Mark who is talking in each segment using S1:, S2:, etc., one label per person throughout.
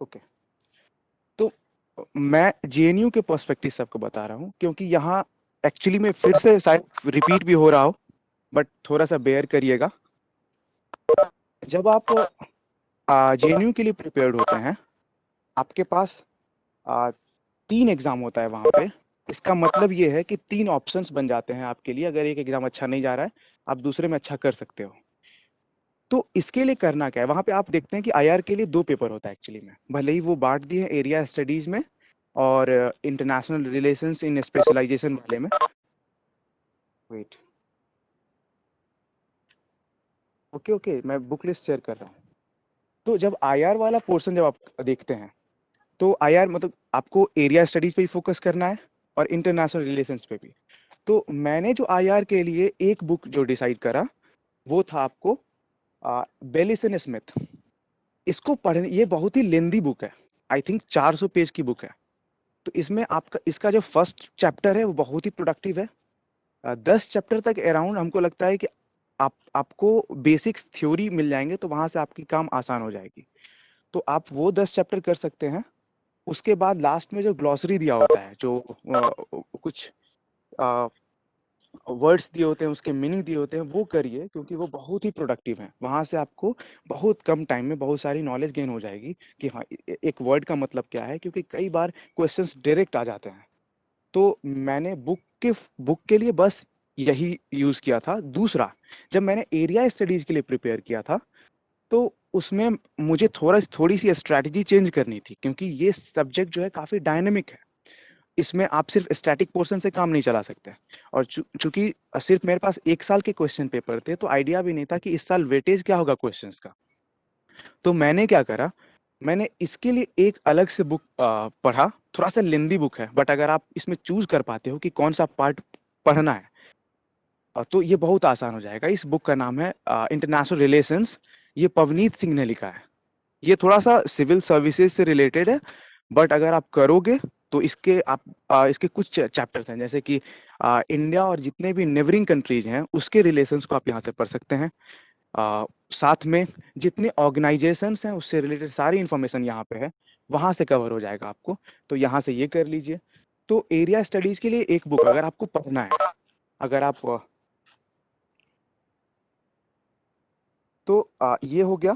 S1: Okay, तो मैं JNU के पर्सपेक्टिव से आपको बता रहा हूँ, क्योंकि यहाँ एक्चुअली में फिर से शायद रिपीट भी हो रहा हो, बट थोड़ा सा बेयर करिएगा। जब आप जेएनयू के लिए प्रिपेयर्ड होते हैं, आपके पास आ, 3 एग्जाम होता है वहां पे। इसका मतलब ये है कि 3 ऑप्शंस बन जाते हैं आपके लिए। अगर एक एग्जाम अच्छा नहीं जा रहा है, आप दूसरे में अच्छा कर सकते हो। तो इसके लिए करना क्या है, वहां पे आप देखते हैं कि आईआर के लिए 2 पेपर होता है एक्चुअली में, भले ही वो बांट दिए हैं एरिया स्टडीज में और इंटरनेशनल रिलेशंस इन स्पेशलाइजेशन वाले में। वेट, ओके ओके, मैं बुक लिस्ट शेयर कर रहा हूँ। तो जब आईआर वाला पोर्शन जब आप देखते हैं, तो आईआर मतलब आपको एरिया स्टडीज पे ही फोकस करना है और इंटरनेशनल रिलेशंस पे भी। तो मैंने जो आईआर के लिए एक बुक जो डिसाइड करा, वो था आपको बेलिसन स्मिथ। इसको पढ़ने, ये बहुत ही लेंदी बुक है, आई थिंक 400 पेज की बुक है। तो इसमें आपका इसका जो फर्स्ट चैप्टर है वो बहुत ही प्रोडक्टिव है। 10 चैप्टर तक अराउंड हमको लगता है कि आपको बेसिक्स थ्योरी मिल जाएंगे, तो वहां से आपकी काम आसान हो जाएगी। तो आप वो 10 चैप्टर कर सकते हैं। उसके बाद लास्ट में जो ग्लॉसरी दिया होता है, जो कुछ वर्ड्स दिए होते हैं, उसके मीनिंग दिए होते हैं, वो करिए, क्योंकि वो बहुत ही प्रोडक्टिव हैं। वहां से आपको बहुत कम टाइम में बहुत सारी नॉलेज गेन हो जाएगी कि हाँ एक वर्ड का मतलब क्या है, क्योंकि कई बार क्वेश्चंस डायरेक्ट आ जाते हैं। तो मैंने बुक के लिए बस यही यूज किया था। दूसरा, जब मैंने एरिया स्टडीज के लिए प्रिपेयर किया था, तो उसमें मुझे थोड़ी सी स्ट्रैटेजी चेंज करनी थी, क्योंकि ये सब्जेक्ट जो है काफी डायनेमिक है। इसमें आप सिर्फ स्टैटिक पोर्शन से काम नहीं चला सकते। और चूंकि सिर्फ मेरे पास 1 साल के क्वेश्चन पेपर थे, तो आइडिया भी नहीं था कि इस साल वेटेज क्या होगा क्वेश्चंस का। तो मैंने क्या करा, मैंने इसके लिए एक अलग से बुक पढ़ा। थोड़ा सा लेंदी बुक है, बट अगर आप इसमें चूज कर पाते हो कि कौन सा पार्ट पढ़ना है, तो ये बहुत आसान हो जाएगा। इस बुक का नाम है इंटरनेशनल रिलेशंस। ये पवनीत सिंह ने लिखा है। ये थोड़ा सा सिविल सर्विसेज से रिलेटेड है, बट अगर आप करोगे तो इसके कुछ चैप्टर्स हैं, जैसे कि इंडिया और जितने भी नेबरिंग कंट्रीज हैं उसके रिलेशंस को आप यहाँ से पढ़ सकते हैं। साथ में जितने ऑर्गेनाइजेशंस हैं उससे रिलेटेड सारी इंफॉर्मेशन यहाँ पे है, वहां से कवर हो जाएगा आपको। तो यहाँ से ये कर लीजिए। तो एरिया स्टडीज के लिए एक बुक अगर आपको पढ़ना है, अगर आप तो ये हो गया।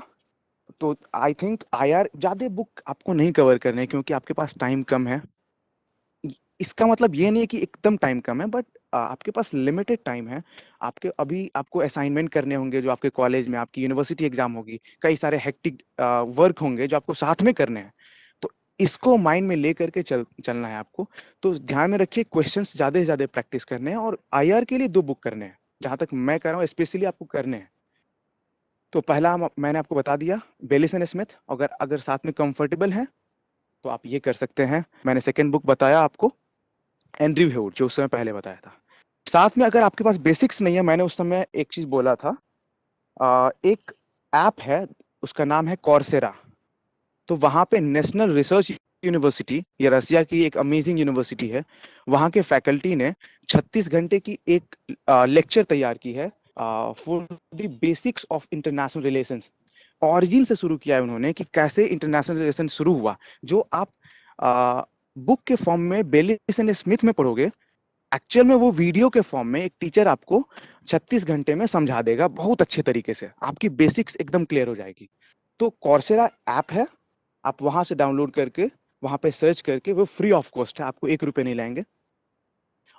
S1: तो आई थिंक आईआर ज्यादा बुक आपको नहीं कवर करने हैं, क्योंकि आपके पास टाइम कम है। इसका मतलब ये नहीं है कि एकदम टाइम कम है, बट आपके पास लिमिटेड टाइम है। आपके अभी आपको असाइनमेंट करने होंगे जो आपके कॉलेज में, आपकी यूनिवर्सिटी एग्जाम होगी, कई सारे हेक्टिक वर्क होंगे जो आपको साथ में करने हैं। तो इसको माइंड में ले करके चलना है आपको। तो ध्यान में रखिए, क्वेश्चंस ज्यादा से ज्यादा प्रैक्टिस करने हैं, और आईआर के लिए 2 बुक करने हैं, जहां तक मैं कह रहा हूँ स्पेशली आपको करने हैं। तो पहला मैंने आपको बता दिया, बेलिसन स्मिथ। अगर अगर साथ में कंफर्टेबल है तो आप ये कर सकते हैं। मैंने सेकंड बुक बताया आपको, एंड्रयू हेवुड, जो उस समय पहले बताया था। साथ में अगर आपके पास बेसिक्स नहीं है, मैंने उस समय एक चीज बोला था, एक ऐप है, उसका नाम है कॉर्सेरा। तो वहां पे नेशनल रिसर्च यूनिवर्सिटी, ये रसिया की एक अमेजिंग यूनिवर्सिटी है, वहां के फैकल्टी ने 36 घंटे की एक लेक्चर तैयार की है for the basics of international relations. Origin से शुरू किया है उन्होंने कि कैसे इंटरनेशनल रिलेशन शुरू हुआ। जो आप बुक के फॉर्म में बेलिसन स्मिथ में पढ़ोगे, एक्चुअल में वो वीडियो के फॉर्म में एक टीचर आपको 36 घंटे में समझा देगा बहुत अच्छे तरीके से। आपकी बेसिक्स एकदम क्लियर हो जाएगी। तो कॉर्सेरा ऐप है, आप वहां से डाउनलोड करके, वहां पे सर्च करके, वो फ्री ऑफ कॉस्ट है, आपको 1 रुपए नहीं लगेंगे।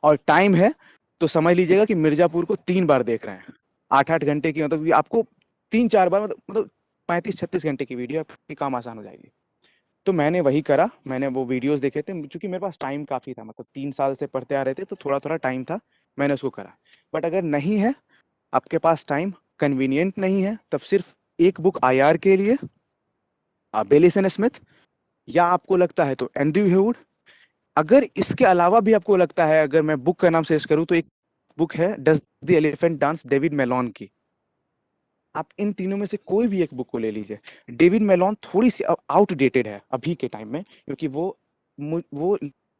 S1: और टाइम है तो समझ लीजिएगा कि मिर्जापुर को 3 बार देख रहे हैं। 8-8 घंटे की, मतलब आपको 3-4 बार, मतलब 35-36 घंटे की वीडियो, आपकी काम आसान हो जाएगी। तो मैंने वही करा, मैंने वो वीडियोस देखे थे, क्योंकि मेरे पास टाइम काफी था, मतलब 3 साल से पढ़ते आ रहे थे, तो थोड़ा थोड़ा टाइम था, मैंने उसको करा। बट अगर नहीं है आपके पास टाइम, कन्वीनियंट नहीं है, तब सिर्फ एक बुक आईआर के लिए, बेलिसन स्मिथ, या आपको लगता है तो एंड्रयू हेवुड। अगर इसके अलावा भी आपको लगता है, अगर मैं बुक का नाम सजेस्ट करूं, तो एक बुक है does the elephant dance, David Malone की। आप इन तीनों में से कोई भी एक बुक को ले लीजिए। डेविड मेलोन थोड़ी सी आउटडेटेड है अभी के टाइम में, क्योंकि वो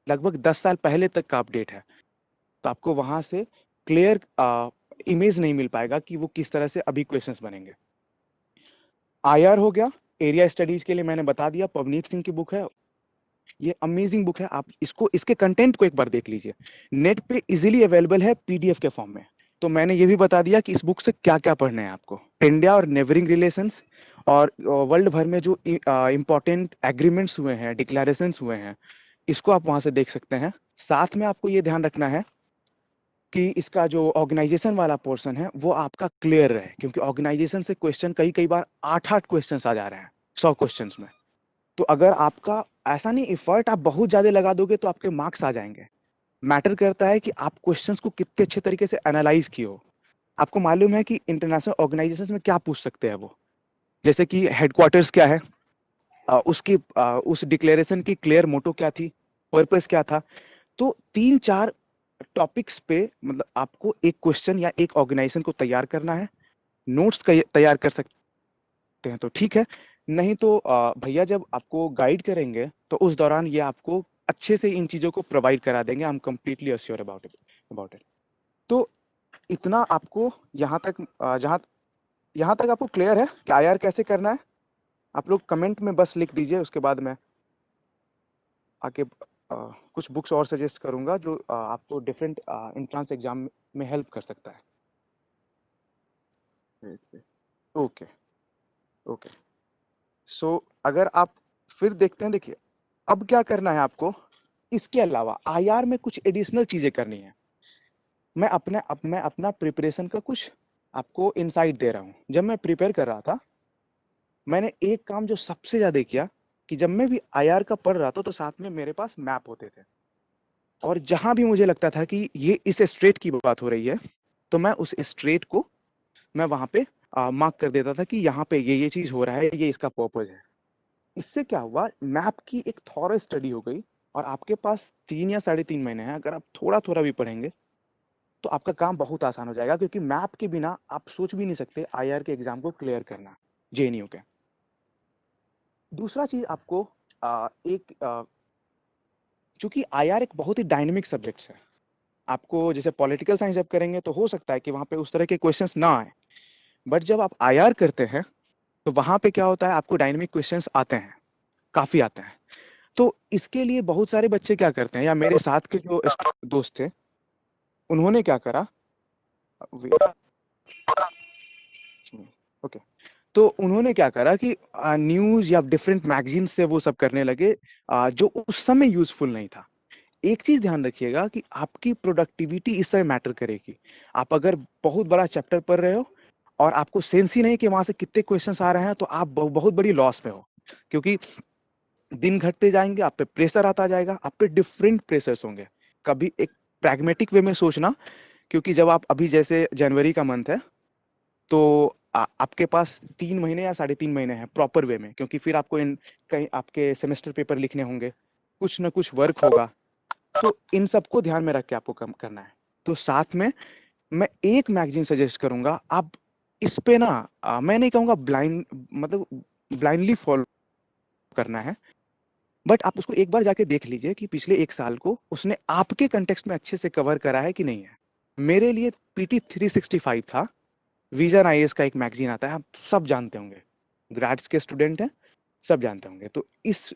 S1: लगभग 10 साल पहले तक का अपडेट है। तो आपको वहां से क्लियर इमेज नहीं मिल पाएगा कि वो किस तरह से अभी क्वेश्चंस बनेंगे। आईआर हो गया, एरिया स्टडीज के लिए मैंने बता दिया, पवनीत सिंह की बुक है, ये अमेजिंग बुक है, आप इसको, इसके कंटेंट को एक बार देख लीजिए। नेट पे इजीली अवेलेबल है पीडीएफ के फॉर्म में। तो मैंने ये भी बता दिया कि इस बुक से क्या क्या पढ़ना है आपको, इंडिया और नेबरिंग रिलेशंस, और वर्ल्ड भर में जो इंपॉर्टेंट एग्रीमेंट्स हुए हैं, डिक्लेरेशंस हुए हैं, इसको आप वहां से देख सकते हैं। साथ में आपको ये ध्यान रखना है कि इसका जो ऑर्गेनाइजेशन वाला पोर्शन है वो आपका क्लियर रहे, क्योंकि ऑर्गेनाइजेशन से क्वेश्चन कई कई बार 8-8 क्वेश्चन आ जा रहे हैं 100 क्वेश्चंस में। तो अगर आपका ऐसा नहीं, एफर्ट आप बहुत ज्यादा लगा दोगे तो आपके मार्क्स आ जाएंगे। मैटर करता है कि आप क्वेश्चंस को कितने अच्छे तरीके से एनालाइज किए हो। आपको मालूम है कि इंटरनेशनल ऑर्गेनाइजेशन में क्या पूछ सकते हैं वो, जैसे कि हेडक्वार्टर्स क्या है, उस डिक्लेरेशन की क्लियर मोटो क्या थी, पर्पस क्या था। तो 3-4 टॉपिक्स पे मतलब आपको एक क्वेश्चन या एक ऑर्गेनाइजेशन को तैयार करना है। नोट्स तैयार कर सकते हैं तो ठीक है, नहीं तो भैया जब आपको गाइड करेंगे तो उस दौरान ये आपको अच्छे से इन चीजों को प्रोवाइड करा देंगे। I am completely assure about it. तो इतना आपको यहाँ तक, जहाँ यहाँ तक आपको क्लियर है कि आईआर कैसे करना है। आप लोग कमेंट में बस लिख दीजिए, उसके बाद मैं आगे कुछ बुक्स और सजेस्ट करूंगा जो आपको डिफरेंट एंट्रेंस एग्जाम में हेल्प कर सकता है। Okay okay. सो अगर आप फिर देखते हैं, देखिए अब क्या करना है आपको, इसके अलावा आईआर में कुछ एडिशनल चीजें करनी है। मैं अपना प्रिपरेशन का कुछ आपको इनसाइट दे रहा हूँ। जब मैं प्रिपेयर कर रहा था, मैंने एक काम जो सबसे ज्यादा किया कि जब मैं भी आईआर का पढ़ रहा था तो साथ में मेरे पास मैप होते थे, और जहां भी मुझे लगता था कि ये इस स्ट्रेट की बात हो रही है तो मैं उस स्ट्रेट को मैं वहां पे मार्क कर देता था कि यहाँ पे ये चीज हो रहा है, ये इसका पर्पज है। इससे क्या हुआ, मैप की एक थॉरो स्टडी हो गई, और आपके पास 3 या 3.5 महीने हैं। अगर आप थोड़ा थोड़ा भी पढ़ेंगे तो आपका काम बहुत आसान हो जाएगा, क्योंकि मैप के बिना आप सोच भी नहीं सकते आईआर के एग्जाम को क्लियर करना, जेएनयू के। दूसरा चीज आपको एक चूंकि आईआर एक बहुत ही डायनेमिक सब्जेक्ट है, आपको जैसे पॉलिटिकल साइंस जब करेंगे तो हो सकता है कि वहां पे उस तरह के क्वेश्चंस ना आए, बट जब आप आईआर करते हैं तो वहां पे क्या होता है, आपको डायनेमिक क्वेश्चंस आते हैं, काफी आते हैं। तो इसके लिए बहुत सारे बच्चे क्या करते हैं, या मेरे साथ के जो दोस्त थे उन्होंने क्या करा, ओके, तो उन्होंने क्या करा कि न्यूज या डिफरेंट मैगजीन से वो सब करने लगे, जो उस समय यूजफुल नहीं था। एक चीज ध्यान रखिएगा कि आपकी प्रोडक्टिविटी इस समय मैटर करेगी। आप अगर बहुत बड़ा चैप्टर पढ़ रहे हो और आपको सेंस ही नहीं कि वहां से कितने क्वेश्चंस आ रहे हैं, तो आप बहुत बड़ी लॉस में हो, क्योंकि दिन घटते जाएंगे, आप पे प्रेशर आता जाएगा, आप पे डिफरेंट प्रेशर्स होंगे। कभी एक प्रैग्मेटिक वे में सोचना, क्योंकि जब आप अभी जैसे जनवरी का मंथ है तो आपके पास 3 महीने या 3.5 महीने हैं प्रॉपर वे में, क्योंकि फिर आपको इन कहीं आपके सेमेस्टर पेपर लिखने होंगे, कुछ ना कुछ वर्क होगा। तो इन सबको ध्यान में रख के आपको कम करना है। तो साथ में मैं एक मैगजीन सजेस्ट करूंगा, आप इस पे ना मैं नहीं कहूंगा ब्लाइंड, मतलब ब्लाइंडली फॉलो करना है, बट आप उसको एक बार जाके देख लीजिए कि पिछले 1 साल को उसने आपके कंटेक्स्ट में अच्छे से कवर करा है कि नहीं है। मेरे लिए PT 365 था, विजन आईएएस का एक मैगजीन आता है, आप सब जानते होंगे, ग्रेड्स के स्टूडेंट हैं, सब जानते होंगे। तो इस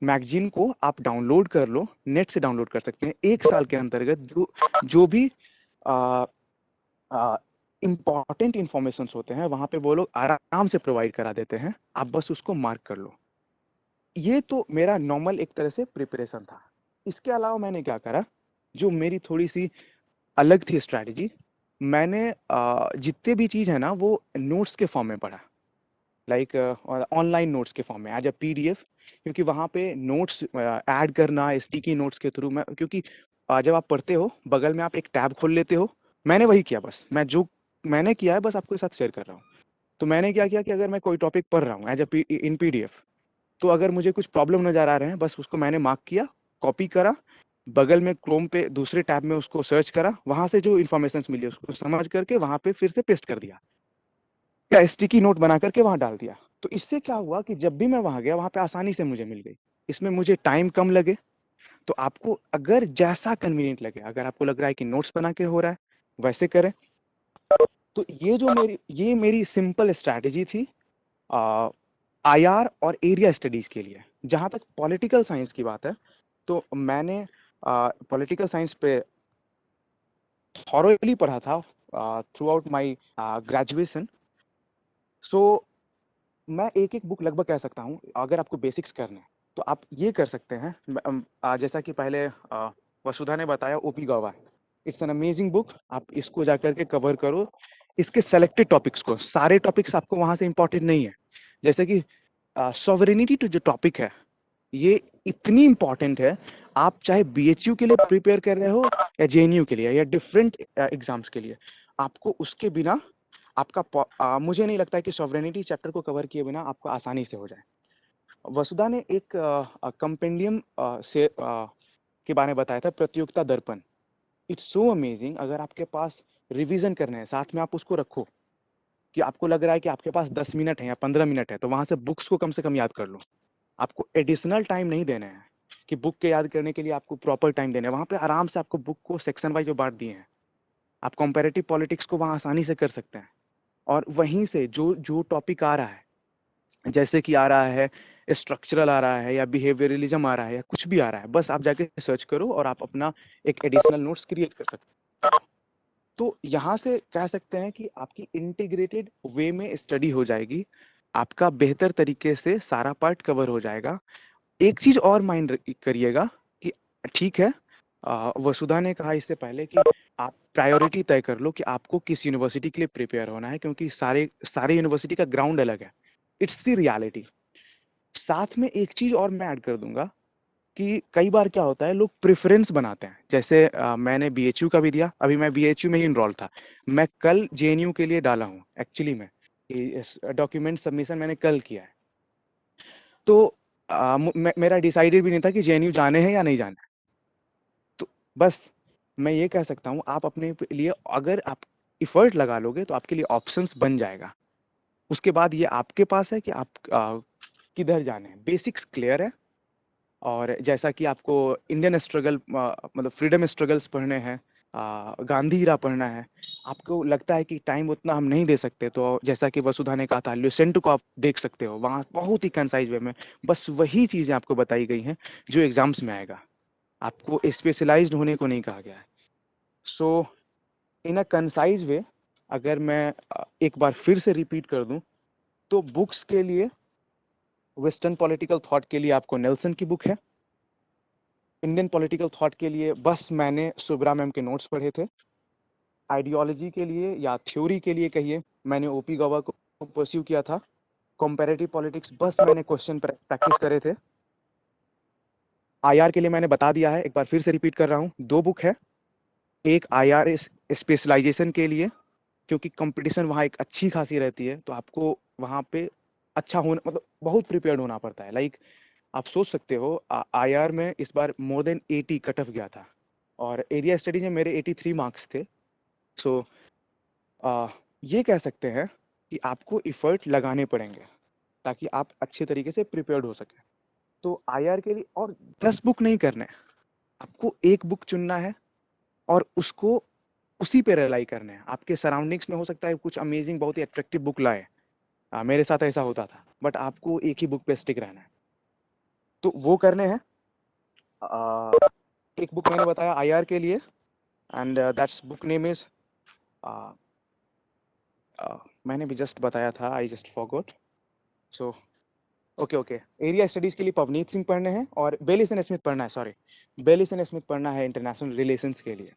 S1: मैगजीन को आप डाउनलोड कर लो, नेट से डाउनलोड कर सकते हैं। 1 साल के अंतर्गत जो जो भी इंपॉर्टेंट इंफॉर्मेशन होते हैं वहां पे वो लोग आराम से प्रोवाइड करा देते हैं, आप बस उसको मार्क कर लो। ये तो मेरा नॉर्मल एक तरह से प्रिपरेशन था। इसके अलावा मैंने क्या करा, जो मेरी थोड़ी सी अलग थी स्ट्रैटेजी, मैंने जितने भी चीज है ना वो नोट्स के फॉर्म में पढ़ा, लाइक ऑनलाइन नोट्स के फॉर्म में एज अ पीडीएफ, क्योंकि वहां पे नोट्स ऐड करना स्टिकी नोट्स के थ्रू, मैं क्योंकि जब आप पढ़ते हो बगल में आप एक टैब खोल लेते हो, मैंने वही किया, बस मैं जो मैंने किया है बस आपके साथ शेयर कर रहा हूँ। तो मैंने क्या किया कि अगर मैं कोई टॉपिक पढ़ रहा हूँ एज अ इन पीडीएफ, तो अगर मुझे कुछ प्रॉब्लम नजर आ रहे हैं, बस उसको मैंने मार्क किया, कॉपी करा, बगल में क्रोम पे दूसरे टैब में उसको सर्च करा, वहां से जो इन्फॉर्मेशन मिली उसको समझ करके वहां पे फिर से पेस्ट कर दिया, या स्टिकी नोट बना करके वहां डाल दिया। तो इससे क्या हुआ कि जब भी मैं वहां गया वहां पे आसानी से मुझे मिल गई, इसमें मुझे टाइम कम लगे। तो आपको अगर जैसा कन्वीनियंट लगे, अगर आपको लग रहा है कि नोट्स बना के हो रहा है वैसे करें। तो ये मेरी सिंपल स्ट्रैटेजी थी आईआर और एरिया स्टडीज के लिए। जहाँ तक पॉलिटिकल साइंस की बात है, तो मैंने पॉलिटिकल साइंस पे थॉरोली पढ़ा था थ्रू आउट माई ग्रेजुएशन। सो मैं एक एक बुक लगभग कह सकता हूँ। अगर आपको बेसिक्स करने हैं तो आप ये कर सकते हैं। जैसा कि पहले वसुधा ने बताया, ओपी गवा, इट्स एन अमेजिंग बुक। आप इसको जाकर के कवर करो। इसके सेलेक्टेड टॉपिक्स को, सारे टॉपिक्स आपको वहां से इंपॉर्टेंट नहीं है। जैसे कि सॉवरेनिटी तो जो टॉपिक है, ये इतनी इंपॉर्टेंट है। आप चाहे बीएचयू के लिए प्रिपेयर कर रहे हो या जेएनयू के लिए या डिफरेंट एग्जाम्स के लिए, आपको उसके बिना आपका मुझे नहीं लगता है कि सॉवरेनिटी चैप्टर को कवर किए बिना आपको आसानी से हो जाए। वसुधा ने एक कंपेंडियम के बारे में बताया था, प्रतियोगिता दर्पण। It's so amazing. अगर आपके पास रिवीजन करने हैं, साथ में आप उसको रखो कि आपको लग रहा है कि आपके पास 10 मिनट है या 15 मिनट है, तो वहां से बुक्स को कम से कम याद कर लो। आपको एडिशनल टाइम नहीं देना है कि बुक के याद करने के लिए आपको प्रॉपर टाइम देना है। वहां पे आराम से आपको बुक को सेक्शन वाइज जो बांट दिए हैं, आप कंपैरेटिव पॉलिटिक्स को वहां आसानी से कर सकते हैं। और वहीं से जो जो टॉपिक आ रहा है, जैसे कि आ रहा है स्ट्रक्चरल, आ रहा है या बिहेवियरलिज्म आ रहा है या कुछ भी आ रहा है, बस आप जाके सर्च करो और आप अपना एक एडिशनल नोट्स क्रिएट कर सकते हैं। तो यहाँ से कह सकते हैं कि आपकी इंटीग्रेटेड वे में स्टडी हो जाएगी। आपका बेहतर तरीके से सारा पार्ट कवर हो जाएगा। एक चीज और माइंड करिएगा कि ठीक है, वसुधा ने कहा इससे पहले कि आप प्रायोरिटी तय कर लो कि आपको किस यूनिवर्सिटी के लिए प्रिपेयर होना है, क्योंकि सारे सारे यूनिवर्सिटी का ग्राउंड अलग है। It's the reality. साथ में एक चीज और मैं ऐड कर दूंगा कि कई बार क्या होता है, लोग प्रेफरेंस बनाते हैं। जैसे मैंने बीएचयू का भी दिया, अभी मैं बीएचयू में ही इनरोल था। मैं कल जेएनयू के लिए डाला हूँ एक्चुअली में। डॉक्यूमेंट सबमिशन मैंने कल किया है। तो मेरा डिसाइडेड भी नहीं था कि जेएनयू जाने हैं या नहीं जाना है। तो बस मैं ये कह सकता हूँ, आप अपने लिए अगर आप इफर्ट लगा लोगे तो आपके लिए ऑप्शंस बन जाएगा। उसके बाद ये आपके पास है कि आप किधर जाने हैं। बेसिक्स क्लियर है। और जैसा कि आपको इंडियन स्ट्रगल, मतलब फ्रीडम स्ट्रगल्स पढ़ने हैं, गांधी इरा पढ़ना है, आपको लगता है कि टाइम उतना हम नहीं दे सकते, तो जैसा कि वसुधा ने कहा था, ल्यूसेंट को आप देख सकते हो। वहाँ बहुत ही कंसाइज वे में बस वही चीज़ें आपको बताई गई हैं जो एग्जाम्स में आएगा। आपको स्पेशलाइज्ड होने को नहीं कहा गया है। सो इन अ कंसाइज वे, अगर मैं एक बार फिर से रिपीट कर दूं, तो बुक्स के लिए वेस्टर्न पॉलिटिकल थॉट के लिए आपको नेल्सन की बुक है। इंडियन पॉलिटिकल थॉट के लिए बस मैंने सुब्रा मैम के नोट्स पढ़े थे। आइडियोलॉजी के लिए या थ्योरी के लिए कहिए, मैंने ओपी गवा को परस्यू किया था। कंपैरेटिव पॉलिटिक्स बस मैंने क्वेश्चन प्रैक्टिस करे थे। आईआर के लिए मैंने बता दिया है, एक बार फिर से रिपीट कर रहा हूँ, दो बुक है। एक आईआर स्पेशलाइजेशन के लिए, क्योंकि कंपटीशन वहाँ एक अच्छी खासी रहती है, तो आपको वहाँ पे अच्छा होना, मतलब बहुत प्रिपेयर्ड होना पड़ता है। लाइक आप सोच सकते हो, आईआर में इस बार मोर देन 80 कट ऑफ गया था, और एरिया स्टडीज में मेरे 83 मार्क्स थे। सो ये कह सकते हैं कि आपको इफर्ट लगाने पड़ेंगे ताकि आप अच्छे तरीके से प्रिपेयर्ड हो सके। तो आईआर के लिए और 10 बुक नहीं करना है, आपको एक बुक चुनना है और उसको उसी पे रिलाई करना है। आपके सराउंडिंग्स में हो सकता है कुछ अमेजिंग, बहुत ही अट्रैक्टिव बुक लाए। मेरे साथ ऐसा होता था, बट आपको एक ही बुक पे स्टिक रहना है, तो वो करने हैं। एक बुक मैंने बताया आईआर के लिए, and that's book name is, मैंने भी जस्ट बताया था, I just forgot. So okay okay, area studies के लिए पवनीत सिंह पढ़ने हैं और बेलिसन स्मिथ पढ़ना है, सॉरी, बेलिसन स्मिथ पढ़ना है इंटरनेशनल रिलेशंस के लिए।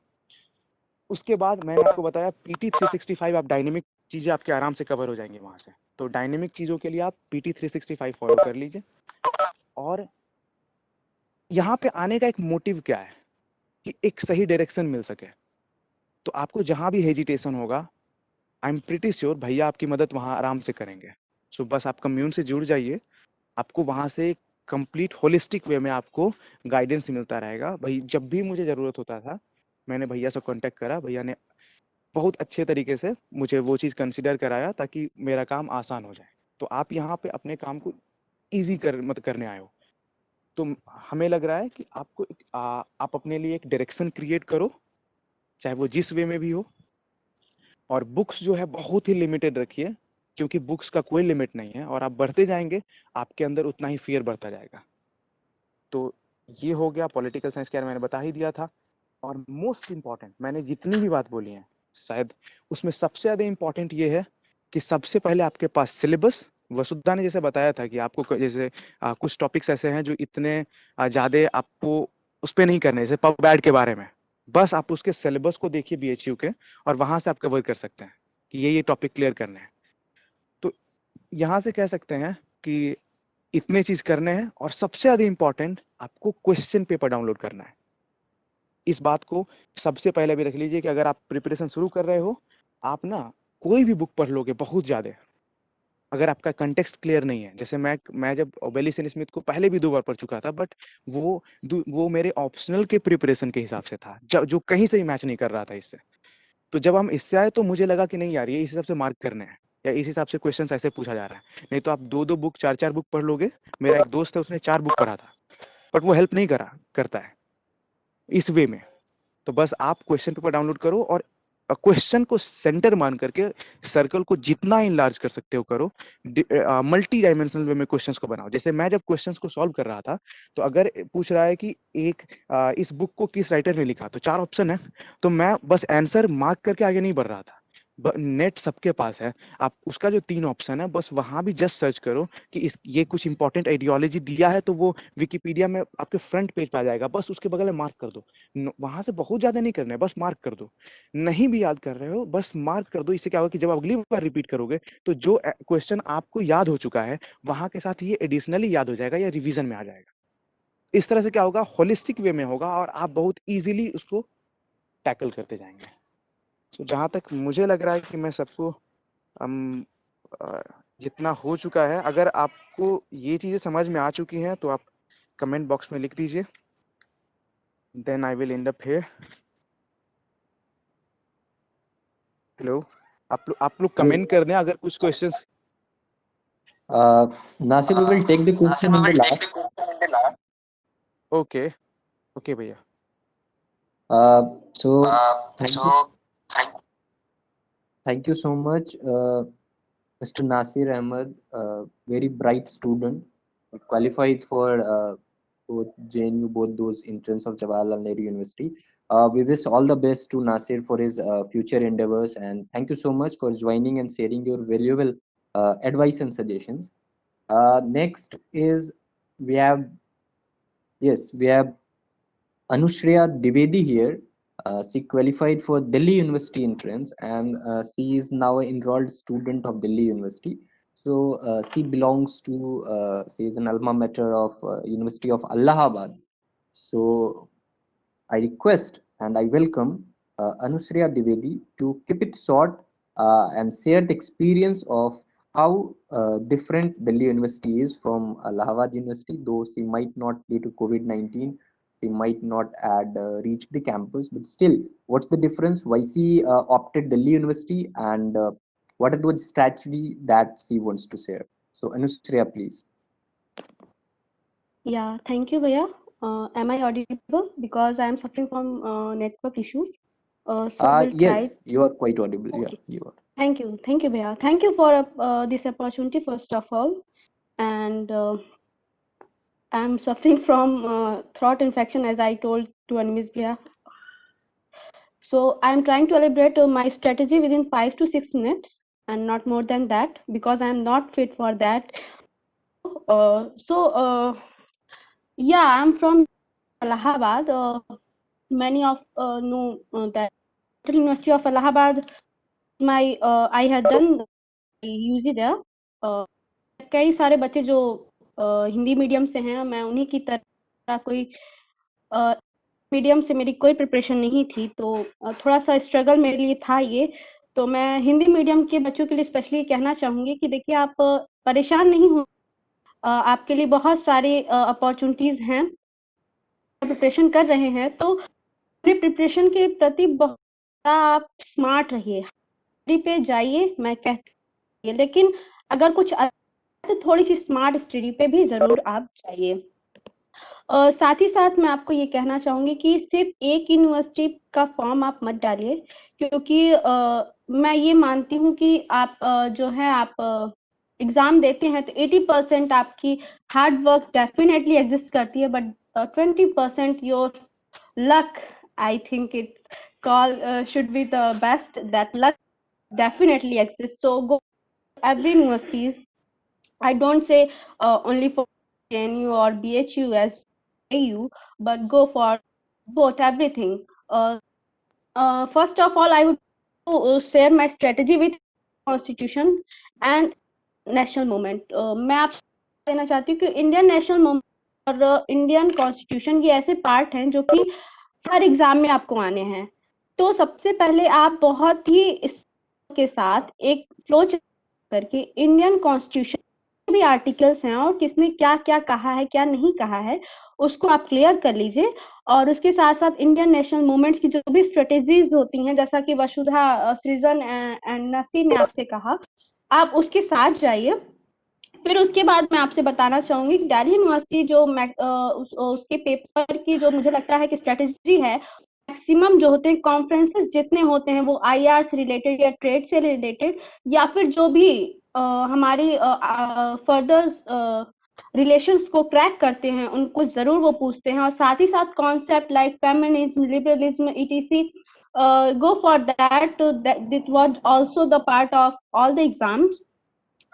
S1: उसके बाद मैंने आपको बताया पीटी 365, आप डायनेमिक चीजें आपके आराम से कवर हो जाएंगी वहां से। तो डायनेमिक चीजों के लिए आप पीटी 365 फॉलो कर लीजिए। और यहाँ पे आने का एक मोटिव क्या है कि एक सही डायरेक्शन मिल सके। तो आपको जहां भी हेजिटेशन होगा, आई एम प्रिटी श्योर भैया आपकी मदद वहां आराम से करेंगे। सो बस आप कम्यून से जुड़ जाइए, आपको वहां से कंप्लीट होलिस्टिक वे में आपको गाइडेंस मिलता रहेगा। भाई जब भी मुझे जरूरत होता था, मैंने भैया से कांटेक्ट करा, भैया ने बहुत अच्छे तरीके से मुझे वो चीज़ कंसिडर कराया ताकि मेरा काम आसान हो जाए। तो आप यहाँ पे अपने काम को ईजी मत करने आए हो। तो हमें लग रहा है कि आपको आप अपने लिए एक डायरेक्शन क्रिएट करो, चाहे वो जिस वे में भी हो। और बुक्स जो है बहुत ही लिमिटेड रखिए, क्योंकि बुक्स का कोई लिमिट नहीं है, और आप बढ़ते जाएंगे, आपके अंदर उतना ही फियर बढ़ता जाएगा। तो ये हो गया पॉलिटिकल साइंस के बारे में, मैंने बता ही दिया था। और मोस्ट इंपॉर्टेंट, मैंने जितनी भी बात बोली है शायद उसमें सबसे ज्यादा इंपॉर्टेंट ये है कि सबसे पहले आपके पास सिलेबस, वसुधा ने जैसे बताया था कि आपको जैसे कुछ टॉपिक्स ऐसे हैं जो इतने ज्यादा आपको उस पर नहीं करने, जैसे पब के बारे में, बस आप उसके सिलेबस को देखिए बीएचयू के, और वहां से आप कवर कर सकते हैं कि ये टॉपिक क्लियर करने हैं। तो यहाँ से कह सकते हैं कि इतने चीज करने हैं, और सबसे ज्यादा इंपॉर्टेंट आपको क्वेश्चन पेपर डाउनलोड करना है। इस बात को सबसे पहले भी रख लीजिए कि अगर आप प्रिपरेशन शुरू कर रहे हो, आप ना कोई भी बुक पढ़ लोगे बहुत ज्यादा, अगर आपका कंटेक्स्ट क्लियर नहीं है, जैसे मैं जब ओबेली सेन स्मिथ को पहले भी 2 बार पढ़ चुका था, बट वो मेरे ऑप्शनल के प्रिपरेशन के हिसाब से था, जो कहीं से ही मैच नहीं कर रहा था इससे। तो जब हम इससे आए तो मुझे लगा कि नहीं यार, ये इस हिसाब से मार्क करने हैं, या इस हिसाब से क्वेश्चन ऐसे पूछा जा रहा है। नहीं तो आप 2-2 बुक, 4-4 बुक पढ़ लोगे। मेरा एक दोस्त है, उसने 4 बुक पढ़ा था, बट वो हेल्प नहीं करता है इस वे में। तो बस आप क्वेश्चन पेपर डाउनलोड करो, और क्वेश्चन को सेंटर मान करके सर्कल को जितना इनलार्ज कर सकते हो करो, मल्टी डायमेंशनल वे में क्वेश्चंस को बनाओ। जैसे मैं जब क्वेश्चंस को सॉल्व कर रहा था, तो अगर पूछ रहा है कि इस बुक को किस राइटर ने लिखा, तो 4 ऑप्शन है, तो मैं बस आंसर मार्क करके आगे नहीं बढ़ रहा था। नेट सबके पास है, आप उसका जो 3 ऑप्शन है बस वहां भी जस्ट सर्च करो कि ये कुछ इंपॉर्टेंट आइडियोलॉजी दिया है, तो वो विकिपीडिया में आपके फ्रंट पेज पे आ जाएगा, बस उसके बगल में मार्क कर दो। वहां से बहुत ज्यादा नहीं करना है, बस मार्क कर दो। नहीं भी याद कर रहे हो, बस मार्क कर दो। इससे क्या होगा कि जब अगली बार रिपीट करोगे, तो जो क्वेश्चन आपको याद हो चुका है, वहां के साथ ये एडिशनली याद हो जाएगा या रिवीजन में आ जाएगा। इस तरह से क्या होगा, होलिस्टिक वे में होगा, और आप बहुत इजीली उसको टैकल करते जाएंगे। तो जहां तक मुझे लग रहा है कि मैं सबको हम जितना हो चुका है, अगर आपको ये चीजें समझ में आ चुकी हैं तो आप कमेंट बॉक्स में लिख दीजिए, then I will end up here. Hello, आप लोग कमेंट कर दें अगर कुछ questions.
S2: Nasir, we will take the question in the last.
S1: Okay, okay भैया।
S2: So thank you so much, Mr. Nasir Ahmed, very bright student, qualified for both JNU, both those entrance of Jawaharlal Nehru University. We wish all the best to Nasir for his future endeavors, and thank you so much for joining and sharing your valuable advice and suggestions. Next is we have we have Anushriya Dwivedi here. She qualified for Delhi University entrance, and she is now an enrolled student of Delhi University. So she belongs to she is an alma mater of University of Allahabad. So I request and I welcome Anushriya Dwivedi to keep it short and share the experience of how different Delhi University is from Allahabad University, though she might not, due to COVID-19, she might not had reached the campus, but still, what's the difference? Why she opted Delhi University, and what are the strategy that she wants to share? So, Anushriya, please.
S3: Yeah, thank you, Bhaiya. Am I audible? Because I am suffering from network issues. So I will try.
S2: Yes, you are quite audible.
S3: Okay.
S2: Yeah, you are.
S3: Thank you, Bhaiya. Thank you for this opportunity, first of all. And I'm suffering from throat infection, as I told to Animis Bhaiya. So I'm trying to elaborate my strategy within 5 to 6 minutes, and not more than that, because I'm not fit for that. Yeah, I'm from Allahabad. Many of know that University of Allahabad. I had done UG there. कई सारे बच्चे जो Hindi medium से हैं, मैं उन्हीं की तरह कोई मीडियम से मेरी कोई प्रिपरेशन नहीं थी, तो थोड़ा सा स्ट्रगल मेरे लिए था ये। तो मैं हिंदी मीडियम के बच्चों के लिए स्पेशली कहना चाहूँगी कि देखिए, आप परेशान नहीं हो, आपके लिए बहुत सारी अपॉर्चुनिटीज़ हैं। प्रिपरेशन कर रहे हैं तो अपने प्रिपरेशन के प्रति बहुत आप स्मार्ट रहिए, पे जाइए, मैं कहती हूँ, लेकिन अगर कुछ तो थोड़ी सी स्मार्ट स्टडी पे भी जरूर आप जाइए। साथ ही साथ मैं आपको ये कहना चाहूंगी कि सिर्फ एक यूनिवर्सिटी का फॉर्म आप मत डालिए, क्योंकि मैं ये मानती हूँ कि आप जो है आप एग्जाम देते हैं तो 80% आपकी हार्ड वर्क डेफिनेटली एग्जिस्ट करती है, but 20% your luck, I think it's called should be the best, that luck definitely exists. So go every universities. I don't say only for JNU or BHU as AU, but go for both, everything. First of all, I would share my strategy with constitution and national movement. मैं आपको देना चाहती हूँ कि Indian national movement और Indian constitution ये ऐसे part हैं जो कि हर एग्जाम में आपको आने हैं। तो सबसे पहले आप बहुत ही इसके साथ एक फ्लो करके इंडियन कॉन्स्टिट्यूशन भी आर्टिकल्स हैं और किसने क्या क्या कहा है, क्या नहीं कहा है, उसको आप क्लियर कर लीजिए। और उसके साथ साथ इंडियन नेशनल मूवमेंट्स की जो भी स्ट्रेटेजीज होती हैं, जैसा कि वसुधा सृजन एंड नसीर ने आपसे कहा, आप उसके साथ जाइए। फिर उसके बाद मैं आपसे बताना चाहूंगी कि दिल्ली यूनिवर्सिटी जो उसके पेपर की जो मुझे लगता है कि स्ट्रेटेजी है, मैक्सिमम जो होते हैं कॉन्फ्रेंसेस जितने होते हैं वो आईआर से रिलेटेड या ट्रेड से रिलेटेड या फिर जो भी हमारी फर्दर रिलेशंस को क्रैक करते हैं उनको जरूर वो पूछते हैं। और साथ ही साथ concept like feminism, liberalism, etc, go for that. That was also the part of all the exams.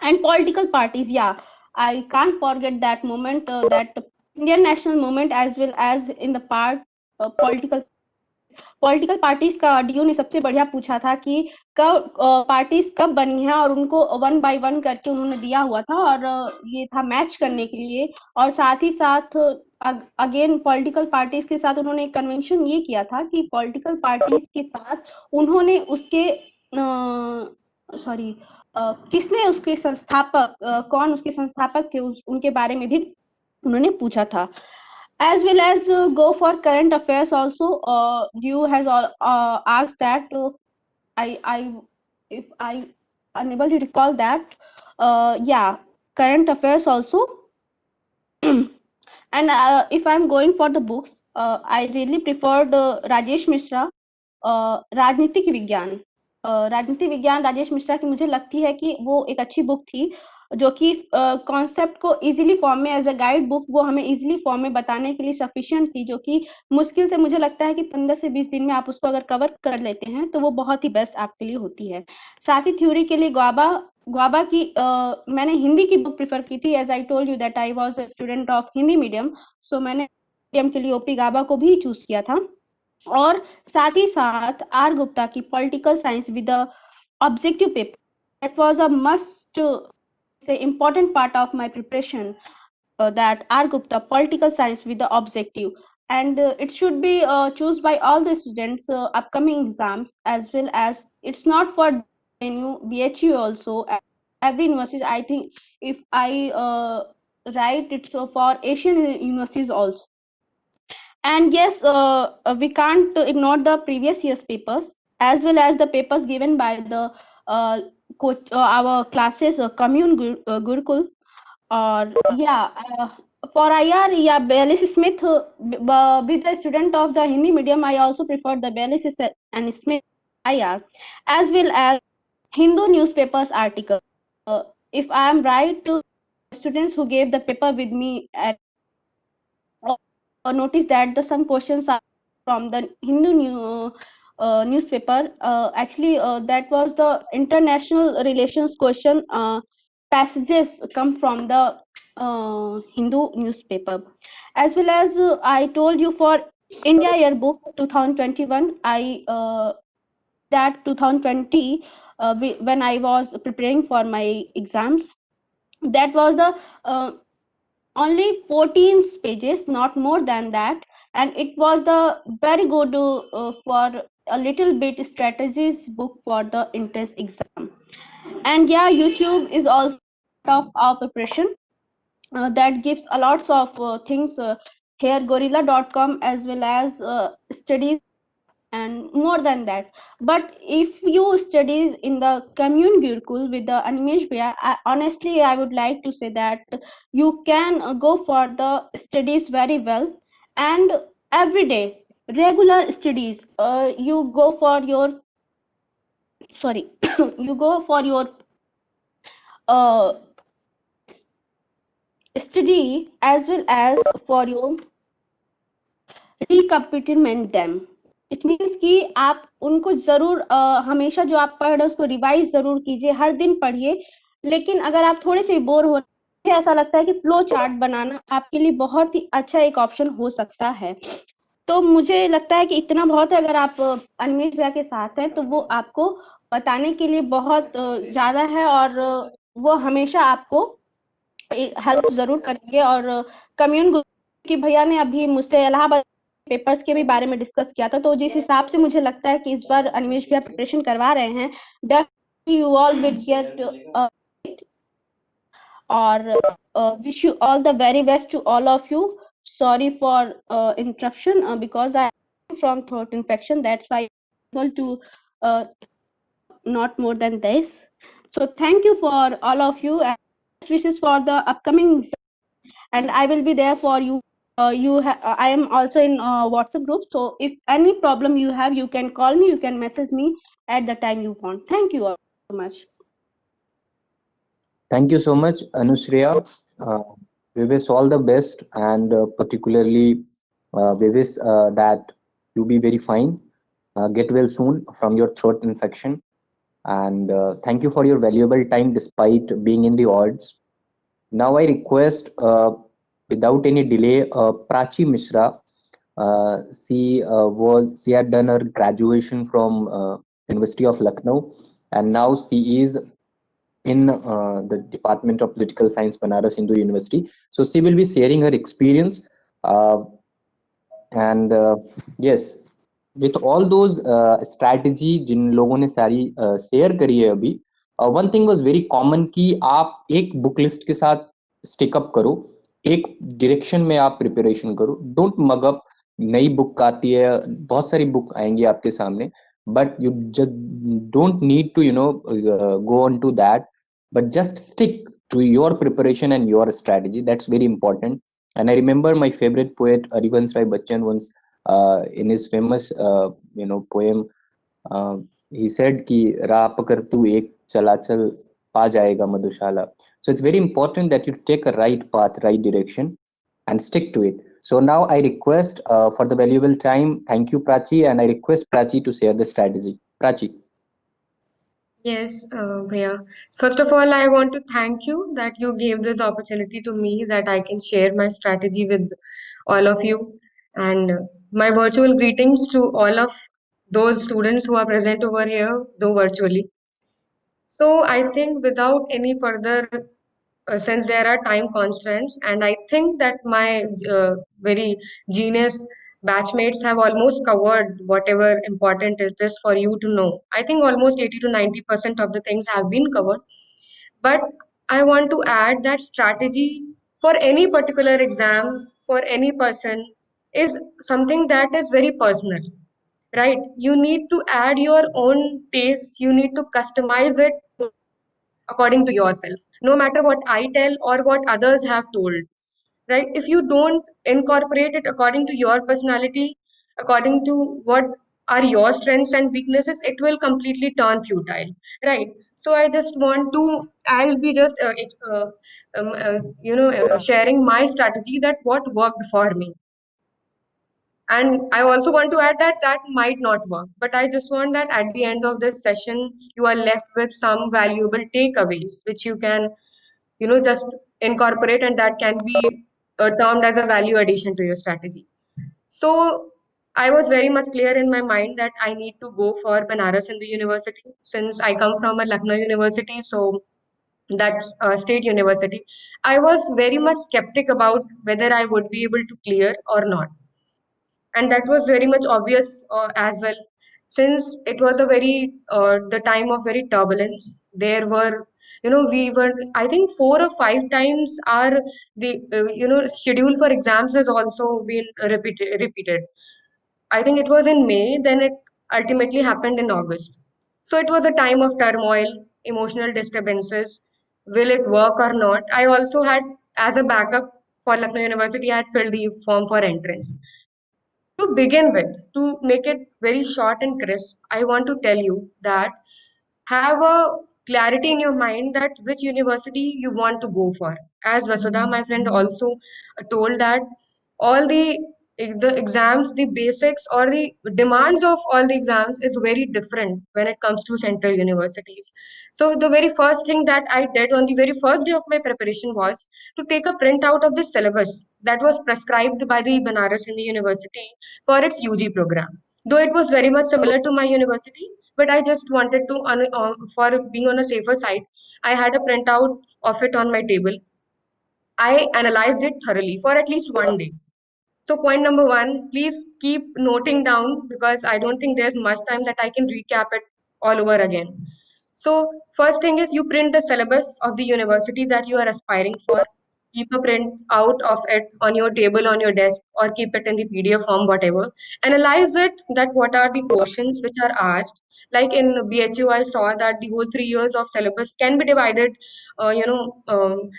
S3: And political parties, yeah, I can't forget that moment, that Indian national movement as well as in the part political parties का DU ने सबसे बढ़िया पूछा था कि कब parties कब बनी है, और उनको 1 by 1 करके उन्होंने दिया हुआ था और ये था मैच करने के लिए। और साथ ही साथ अगेन पॉलिटिकल पार्टीज के साथ उन्होंने एक कन्वेंशन ये किया था कि पॉलिटिकल पार्टीज के साथ उन्होंने उसके सॉरी किसने उसके संस्थापक कौन उसके संस्थापक थे उनके बारे में भी उन्होंने पूछा था। As well as go for current affairs also. You has asked that. If I unable to recall that. Yeah, current affairs also. And if I'm going for the books, I really preferred Rajesh Mishra, राजनीतिक विज्ञान। राजनीतिक विज्ञान राजेश मिश्रा की मुझे लगती है कि वो एक अच्छी बुक थी जो कि कॉन्सेप्ट को इजीली फॉर्म में एज अ गाइड बुक वो हमें इजीली फॉर्म में बताने के लिए सफिशिएंट थी, जो कि मुश्किल से मुझे लगता है कि 15 से 20 दिन में आप उसको अगर कवर कर लेते हैं तो वो बहुत ही बेस्ट आपके लिए होती है। साथ ही थ्योरी के लिए ग्वाबा की मैंने हिंदी की बुक प्रेफर की थी। As I told you that I was a student of Hindi medium, so मैंने मीडियम के लिए ओपी गाबा को भी चूज किया था। और साथ ही साथ आर गुप्ता की political science with objective paper, that was a must say important part of my preparation, that R Gupta political science with the objective, and it should be chosen by all the students upcoming exams, as well as it's not for NU BHU also, every university. I think if I write it so for Asian universities also. And yes, we can't ignore the previous year's papers as well as the papers given by the our classes, commune Gurukul. Or yeah, for IR, yeah, Bellis Smith, with the student of the Hindi medium, I also prefer the Bellis and Smith IR, as well as Hindu newspapers article. If I am right, to students who gave the paper with me at notice that the some questions are from the Hindu newspaper. Actually, that was the international relations question. Passages come from the Hindu newspaper. As well as I told you for India Yearbook 2021, I that 2020 when I was preparing for my exams, that was the only 14 pages, not more than that, and it was the very good for a little bit strategies book for the entrance exam. And yeah, YouTube is also part of our preparation, that gives a lots of things here, gorilla.com, as well as studies and more than that. But if you studies in the commune Gurukul with the Animesh Bhaiya, honestly I would like to say that you can go for the studies very well, and every day regular studies, you go for your sorry, you go for your uh, study as well as for your recapitulate them. It means कि आप उनको जरूर हमेशा जो आप पढ़ रहे हैं उसको रिवाइज जरूर कीजिए, हर दिन पढ़िए। लेकिन अगर आप थोड़े से बोर हो, मुझे ऐसा लगता है कि फ्लो चार्ट बनाना आपके लिए बहुत ही अच्छा एक ऑप्शन हो सकता है। तो मुझे लगता है कि इतना बहुत है, अगर आप अनिमेश भैया के साथ हैं तो वो आपको बताने के लिए बहुत ज्यादा है, और वो हमेशा आपको हेल्प जरूर करेंगे। और कम्युन की भैया ने अभी मुझसे इलाहाबाद पेपर्स के भी बारे में डिस्कस किया था, तो जिस हिसाब से मुझे लगता है कि इस बार अनिमेश भैया प्रिपरेशन करवा रहे हैं, definitely you all will get, और wish you all the very best to all of you. Sorry for interruption, because I am from throat infection, that's why I'm able to uh, not more than this. So thank you for all of you, and best wishes for the upcoming, and I will be there for you. I am also in WhatsApp group, so if any problem you have, you can call me, you can message me at the time you want. Thank you all so much.
S2: Thank you so much, Anusriya. We wish all the best, and particularly we wish that you be very fine, get well soon from your throat infection. And thank you for your valuable time despite being in the odds. Now I request, without any delay, Prachi Mishra. She had done her graduation from University of Lucknow, and now she is in the Department of Political Science, Banaras Hindu University. So she will be sharing her experience. Uh, and yes, with all those strategy जिन लोगों ने सारी share करी है अभी, one thing was very common कि आप एक book list के साथ स्टिक अप करो, एक डायरेक्शन में आप प्रिपरेशन करो, डोंट मग अप। नई बुक आती है, बहुत सारी बुक आएंगी आपके सामने, but you just don't need to go on to that, but just stick to your preparation and your strategy. That's very important. And I remember my favorite poet Harivansh Rai Bachchan once, in his famous poem, uh, he said कि राह पकड़ तू एक चला चल पा जाएगा मधुशाला. So it's very important that you take a right path, right direction, and stick to it. So now I request, for the valuable time, thank you Prachi, and I request Prachi to share the strategy. Prachi.
S4: Yes, Bhaiya. First of all, I want to thank you that you gave this opportunity to me that I can share my strategy with all of you. And my virtual greetings to all of those students who are present over here, though virtually. So I think without any further, since there are time constraints, and I think that my very genius batchmates have almost covered whatever important it is for you to know. I think almost 80 to 90% of the things have been covered. But I want to add that strategy for any particular exam, for any person, is something that is very personal, right? You need to add your own taste, you need to customize it according to yourself, no matter what I tell or what others have told, right? If you don't incorporate it according to your personality, according to what are your strengths and weaknesses, it will completely turn futile, right? So I just want to, I'll be just sharing my strategy, that what worked for me. And I also want to add that that might not work, but I just want that at the end of this session, you are left with some valuable takeaways, which you can, just incorporate, and that can be termed as a value addition to your strategy. So I was very much clear in my mind that I need to go for Banaras Hindu University, since I come from a Lucknow University, so that's a state university. I was very much skeptic about whether I would be able to clear or not, and that was very much obvious as well, since it was a very the time of very turbulence. There were, we were, I think, 4 or 5 times our the schedule for exams has also been repeated. I think it was in May, then it ultimately happened in August. So it was a time of turmoil, emotional disturbances. Will it work or not? I also had, as a backup for Lucknow University, I had filled the form for entrance. To begin with, to make it very short and crisp, I want to tell you that have a clarity in your mind that which university you want to go for. As Vasudha, my friend, also told that all the exams, the basics or the demands of all the exams is very different when it comes to central universities. So the very first thing that I did on the very first day of my preparation was to take a printout of the syllabus that was prescribed by the Banaras Hindu University for its UG program. Though it was very much similar to my university, but I just wanted to, for being on a safer side, I had a printout of it on my table. I analyzed it thoroughly for at least one day. So, point number one, please keep noting down because I don't think there's much time that I can recap it all over again. So, first thing is you print the syllabus of the university that you are aspiring for. Keep a print out of it on your table, on your desk, or keep it in the PDF form, whatever. Analyze it that what are the portions which are asked. Like in BHU, I saw that the whole 3 years of syllabus can be divided,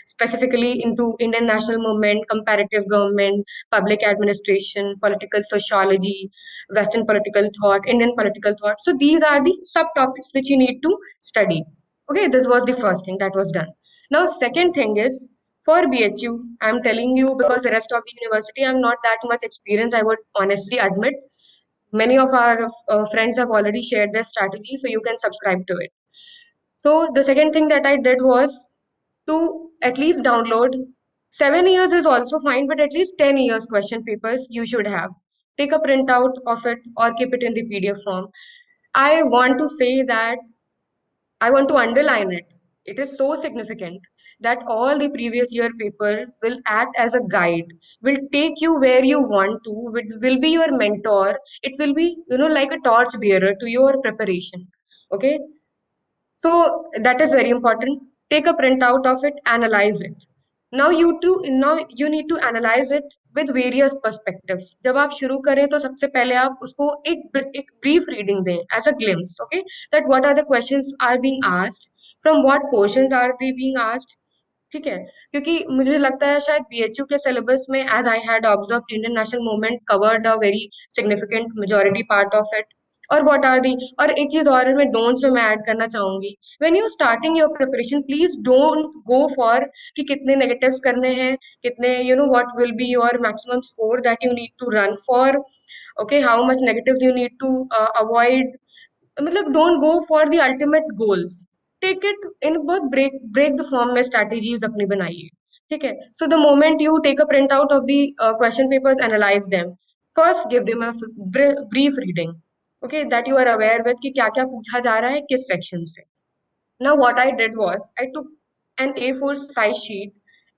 S4: specifically into Indian national movement, comparative government, public administration, political sociology, Western political thought, Indian political thought. So these are the subtopics which you need to study. Okay, this was the first thing that was done. Now, second thing is for BHU, I'm telling you because the rest of the university, I'm not that much experienced, I would honestly admit. Many of our friends have already shared their strategy, so you can subscribe to it. So the second thing that I did was to at least download 7 years is also fine, but at least 10 years question papers you should have. Take a printout of it or keep it in the PDF form. I want to say that I want to underline it. It is so significant that all the previous year paper will act as a guide, will take you where you want to, will be your mentor. It will be, like a torch bearer to your preparation. Okay, so that is very important. Take a printout of it, analyze it. Now you need to analyze it with various perspectives. जब आप शुरू करें तो सबसे पहले आप उसको एक brief reading दें as a glimpse, okay? That what are the questions are being asked, from what portions are they being asked, ठीक है क्योंकि मुझे लगता है शायद बीएचयू के सिलेबस में as I had observe Indian national movement covered a very significant majority part of it और व्हाट आर दी और एक चीज और मैं डोंट्स में मैं ऐड करना चाहूंगी when you starting your preparation please don't go for कि कितने नेगेटिव्स करने हैं कितने what will be your maximum score that you need to run for okay how much negatives you need to avoid मतलब don't go for the ultimate goals take it in बहुत break the form में strategies अपनी बनाइए ठीक है so the moment you take a print out of the question papers analyse them first give them a brief reading okay that you are aware with कि क्या क्या पूछा जा रहा है किस सेक्शन से now what I did was I took an A4 size sheet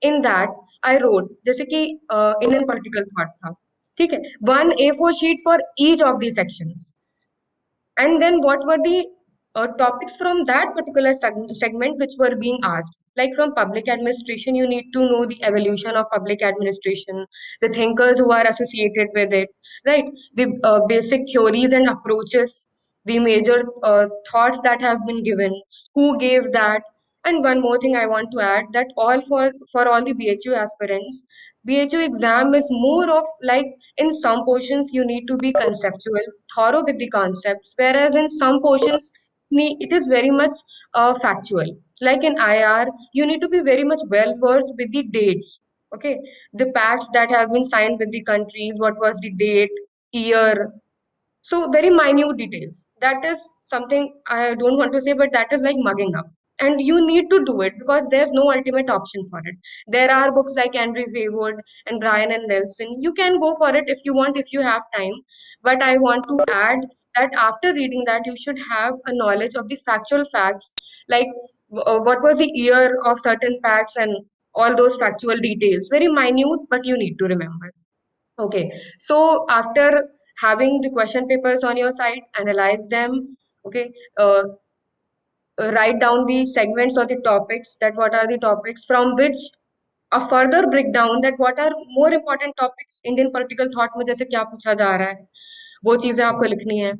S4: in that I wrote जैसे कि इंडियन पॉलिटिकल थॉट था ठीक है one A4 sheet for each of the sections and then what were the topics from that particular segment which were being asked like from public administration you need to know the evolution of public administration the thinkers who are associated with it right the basic theories and approaches the major thoughts that have been given who gave that and one more thing I want to add that all for all the BHU aspirants BHU exam is more of like in some portions you need to be conceptual thorough with the concepts whereas in some portions it is very much factual like in IR you need to be very much well versed with the dates okay the pacts that have been signed with the countries what was the date year so very minute details. That is something I don't want to say, but that is like mugging up. And you need to do it because there's no ultimate option for it. There are books like Andrew Haywood and Brian and Nelson. You can go for it if you want, if you have time. But I want to add that after reading that, you should have a knowledge of the factual facts, like what was the year of certain pacts and all those factual details. Very minute, but you need to remember. Okay, so after having the question papers on your side, analyze them. Okay, write down the segments or the topics that what are the topics from which a further breakdown that what are more important topics Indian political thought में जैसे क्या पूछा जा रहा है वो चीजें आपको लिखनी है